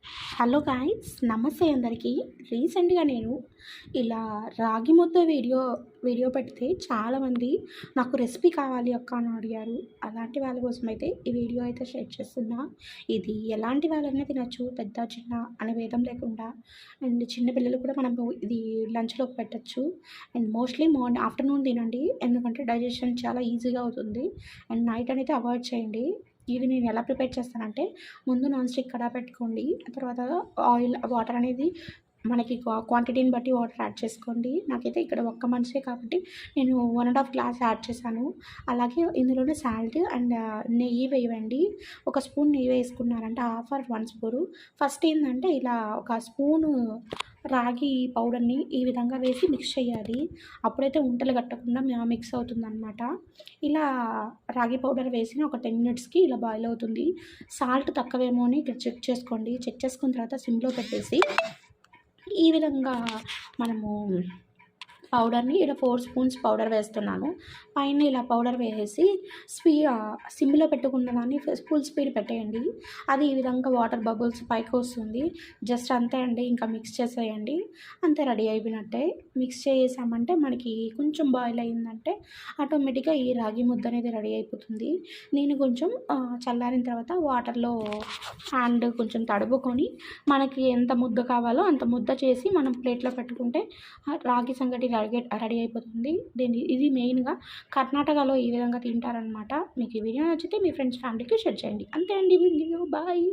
Hello guys, నమస్తే అందరికీ. రీసెంట్‌గా నేను ఇలా రాగి ముద్ద వీడియో పెడితే చాలామంది నాకు రెసిపీ కావాలి అక్క అని అడిగారు. అలాంటి వాళ్ళ కోసమైతే ఈ వీడియో అయితే షేర్ చేస్తున్నా. ఇది ఎలాంటి వాళ్ళైనా తినొచ్చు, పెద్ద, చిన్న అనే భేదం లేకుండా. అండ్ చిన్న పిల్లలు కూడా మనము ఇది లంచ్‌లోకి పెట్టొచ్చు. అండ్ మోస్ట్‌లీ ఆఫ్టర్‌నూన్ తినండి. ఎందుకంటే డైజెషన్ చాలా ఈజీగా అవుతుంది. అండ్ నైట్ అనేది అవాయిడ్ చేయండి. ఇది నేను ఎలా ప్రిపేర్ చేస్తానంటే, ముందు నాన్ స్టిక్ కడాయి పెట్టుకోండి. తర్వాత వాటర్ అనేది మనకి క్వాంటిటీని బట్టి వాటర్ యాడ్ చేసుకోండి. నాకైతే ఇక్కడ ఒక్క మనిషే కాబట్టి నేను 1½ గ్లాస్ యాడ్ చేశాను. అలాగే ఇందులోనే సాల్ట్ అండ్ నెయ్యి వేయండి. ఒక స్పూన్ నెయ్యి వేసుకున్నారంటే హాఫ్ ఆర్ 1 స్పూను. ఫస్ట్ ఏందంటే ఇలా ఒక స్పూను రాగి పౌడర్‌ని ఈ విధంగా వేసి మిక్స్ చేయాలి. అప్పుడైతే ఉంటలు కట్టకుండా మిక్స్ అవుతుందనమాట. ఇలా రాగి పౌడర్ వేసిన ఒక 10 మినిట్స్‌కి ఇలా బాయిల్ అవుతుంది. సాల్ట్ తక్కువేమో అని ఇక్కడ చెక్ చేసుకోండి. చెక్ చేసుకున్న తర్వాత సిమ్‌లో పెట్టేసి ఈ విధంగా మనము పౌడర్‌ని ఇలా 4 స్పూన్స్ పౌడర్ వేస్తున్నాను. పైన ఇలా పౌడర్ వేసేసి సిమ్‌లో పెట్టుకున్న దాన్ని ఫుల్ స్పీడ్ పెట్టేయండి. అది ఈ విధంగా వాటర్ బబుల్స్ పైకొస్తుంది. జస్ట్ అంతే అండి. ఇంకా మిక్స్ చేసేయండి. అంతే, రెడీ అయిపోయినట్టే. మిక్స్ చేసామంటే మనకి కొంచెం బాయిల్ అయిందంటే ఆటోమేటిక్‌గా ఈ రాగి ముద్ద అనేది రెడీ అయిపోతుంది. నేను కొంచెం చల్లారిన తర్వాత వాటర్‌లో హ్యాండ్ కొంచెం తడుపుకొని మనకి ఎంత ముద్ద కావాలో అంత ముద్ద చేసి మనం ప్లేట్‌లో పెట్టుకుంటే రాగి సంగటి రెడీ అయిపోతుంది. ఇది మెయిన్‌గా కర్ణాటకలో ఈ విధంగా తింటారనమాట. మీకు ఈ వీడియో నచ్చితే మీ ఫ్రెండ్స్, ఫ్యామిలీకి షేర్ చేయండి. అంతే అండి. Video bye.